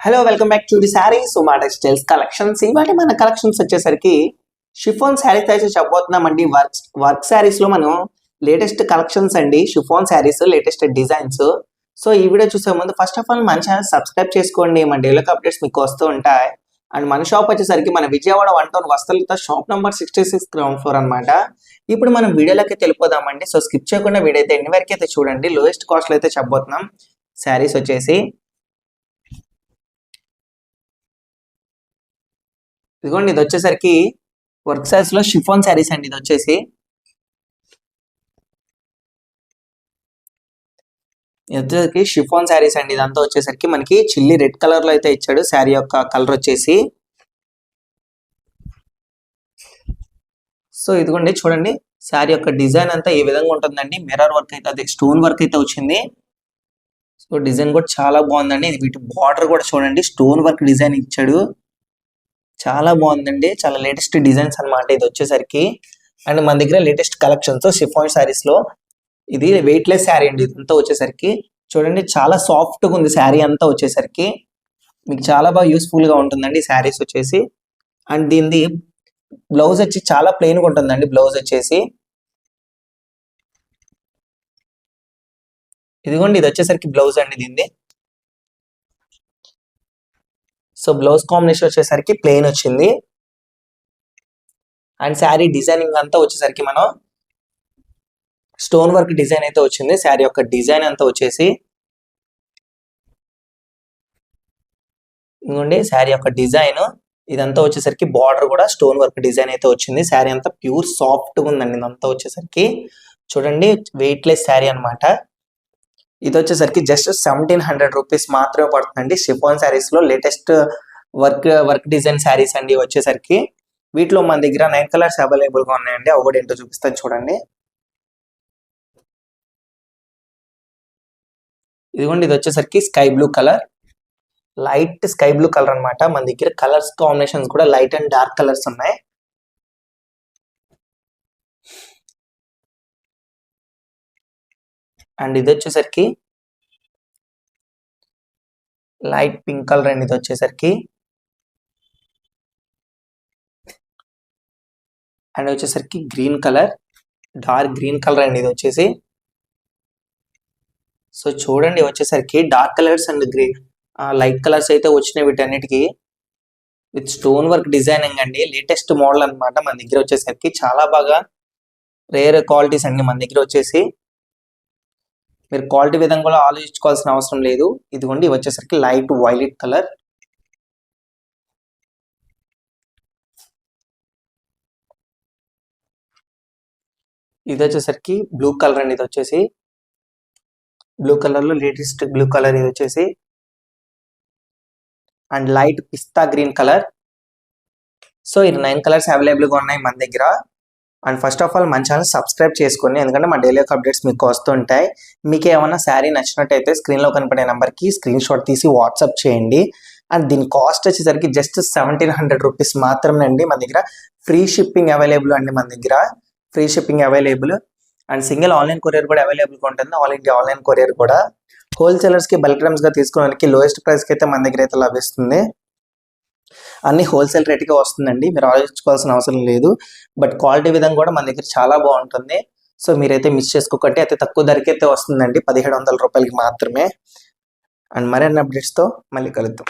Hello welcome back to the saris Uma textiles collections. ఇవాళ మన collections వచ్చేసరికి షిఫాన్ శారీస్ అయితే చెప్పబోతున్నామండి. వర్క్ శారీస్ లో మనం లేటెస్ట్ కలెక్షన్స్ అండి, chiffon saris latest designs. So ఈ వీడియో చూసే ముందు ఫస్ట్ ఆఫ్ ఆల్ మన ఛానల్ సబ్స్క్రైబ్ చేసుకోండి, మన డైలీ అప్డేట్స్ మీకు వస్తూ ఉంటాయి. అండ్ మన షాప్ వచ్చేసరికి మన విజయవాడ 1 టౌన్ వస్తలతో షాప్ నెంబర్ 66 గ్రౌండ్ ఫ్లోర్ అనమాట. ఇప్పుడు మనం వీడియోలోకి వెళ్ళిపోదామండి. సో స్కిప్ చేయకుండా వీడియో అయితే ఎన్ని వరకు అయితే చూడండి. లోయెస్ట్ కాస్ట్ లో అయితే చెప్పబోతున్నాం. శారీస్ వచ్చేసి ఇదిగోండి, ఇది వచ్చేసరికి వర్క్ సైజ్ లో షిఫాన్ శారీస్ అండి. ఇది వచ్చేసరికి షిఫాన్ శారీస్ అండి. ఇదంతా వచ్చేసరికి మనకి చిల్లీ రెడ్ కలర్ లో అయితే ఇచ్చాడు. శారీ యొక్క కలర్ వచ్చేసి సో ఇదిగోండి చూడండి, శారీ యొక్క డిజైన్ అంతా ఈ విధంగా ఉంటుందండి. మిర్రర్ వర్క్ అయితే, అది స్టోన్ వర్క్ అయితే వచ్చింది. సో డిజైన్ కూడా చాలా బాగుందండి. వీటి బార్డర్ కూడా చూడండి, స్టోన్ వర్క్ డిజైన్ ఇచ్చాడు. చాలా బాగుందండి, చాలా లేటెస్ట్ డిజైన్స్ అనమాట ఇది వచ్చేసరికి. అండ్ మన దగ్గర లేటెస్ట్ కలెక్షన్స్ షిఫాన్ శారీస్ లో ఇది వెయిట్ లెస్ శారీ అండి. ఇదంతా వచ్చేసరికి చూడండి, చాలా సాఫ్ట్ గా ఉంది శారీ అంతా వచ్చేసరికి. మీకు చాలా బాగా యూస్ఫుల్ గా ఉంటుందండి శారీస్ వచ్చేసి. అండ్ దీనిది బ్లౌజ్ వచ్చి చాలా ప్లెయిన్ గా ఉంటుందండి. బ్లౌజ్ వచ్చేసి ఇదిగోండి, ఇది వచ్చేసరికి బ్లౌజ్ అండి దీనిది. సో బ్లౌజ్ కాంబినేషన్ వచ్చేసరికి ప్లెయిన్ వచ్చింది. అండ్ శారీ డిజైనింగ్ అంతా వచ్చేసరికి మనం స్టోన్ వర్క్ డిజైన్ అయితే వచ్చింది. శారీ యొక్క డిజైన్ అంతా వచ్చేసి ఇదిగోండి, శారీ యొక్క డిజైన్ ఇదంతా వచ్చేసరికి బార్డర్ కూడా స్టోన్ వర్క్ డిజైన్ అయితే వచ్చింది. శారీ అంతా ప్యూర్ సాఫ్ట్ గా ఉందండి. ఇదంతా వచ్చేసరికి చూడండి, వెయిట్ లెస్ శారీ అనమాట. ఇది వచ్చేసరికి జస్ట్ 1700 రూపీస్ మాత్రమే పడుతుందండి. షిఫాన్ శారీస్ లో లేటెస్ట్ వర్క్ డిజైన్ శారీస్ అండి వచ్చేసరికి. వీటిలో మన దగ్గర 9 కలర్స్ అవైలబుల్ గా ఉన్నాయండి. అవి కూడా ఏంటో చూపిస్తాను చూడండి. ఇదిగోండి, ఇది వచ్చేసరికి sky blue colour, light sky blue colour అనమాట. మన దగ్గర కలర్స్ కాంబినేషన్స్ కూడా లైట్ అండ్ డార్క్ కలర్స్ ఉన్నాయి. అండ్ ఇది వచ్చేసరికి లైట్ పింక్ కలర్ అండి. ఇది వచ్చేసరికి అండ్ వచ్చేసరికి green colour, dark green colour అండి ఇది వచ్చేసి. సో చూడండి, వచ్చేసరికి dark colours and light colours అయితే వచ్చినాయి వీటన్నిటికీ. విత్ స్టోన్ వర్క్ డిజైనింగ్ అండి, లేటెస్ట్ మోడల్ అనమాట. మన దగ్గర వచ్చేసరికి చాలా బాగా రేర్ క్వాలిటీస్ అండి మన దగ్గర వచ్చేసి. మీరు క్వాలిటీ విధంగా కూడా ఆలోచించుకోవాల్సిన అవసరం లేదు. ఇదిగోండి, వచ్చేసరికి లైట్ వైలెట్ కలర్, ఇది వచ్చేసరికి బ్లూ కలర్ అండి. ఇది వచ్చేసి బ్లూ కలర్ లో లేటెస్ట్ బ్లూ కలర్ ఇది వచ్చేసి. And light pista green colour. So ఇది 9 కలర్స్ అవైలబుల్ గా ఉన్నాయి మన దగ్గర. అండ్ ఫస్ట్ ఆఫ్ ఆల్ మన ఛానల్ సబ్స్క్రైబ్ చేసుకోండి, ఎందుకంటే మా డైలీ అప్డేట్స్ మీకు వస్తుంటాయి. మీకు ఏమైనా శారీ నచ్చినట్టయితే స్క్రీన్ లో కనపడే నెంబర్ కి స్క్రీన్ షాట్ తీసి వాట్సాప్ చేయండి. అండ్ దీని కాస్ట్ వచ్చేసరికి జస్ట్ 1700 రూపీస్ మాత్రమే అండి. మన దగ్గర ఫ్రీ షిప్పింగ్ అవైలబుల్ అండి. మన దగ్గర free shipping available. And single online courier కూడా అవైలబుల్ గా ఉంటుంది. ఆల్ ఇండియా ఆన్లైన్ కొరియర్ కూడా. హోల్సేలర్స్ కి బల్క్ డ్రమ్స్ గా తీసుకోవడానికి లోయెస్ట్ ప్రైస్ కి అయితే మన దగ్గర అయితే లభిస్తుంది. అన్ని హోల్సేల్ రేట్ గా వస్తుందండి, మీరు ఆలోచించుకోవాల్సిన అవసరం లేదు. బట్ క్వాలిటీ విధంగా కూడా మన దగ్గర చాలా బాగుంటుంది. సో మీరైతే మిస్ చేసుకోకండి, అయితే తక్కువ ధరకైతే వస్తుందండి, 1700 రూపాయలకి మాత్రమే. అండ్ మరిన్ని అప్డేట్స్ తో మళ్ళీ కలుద్దాం.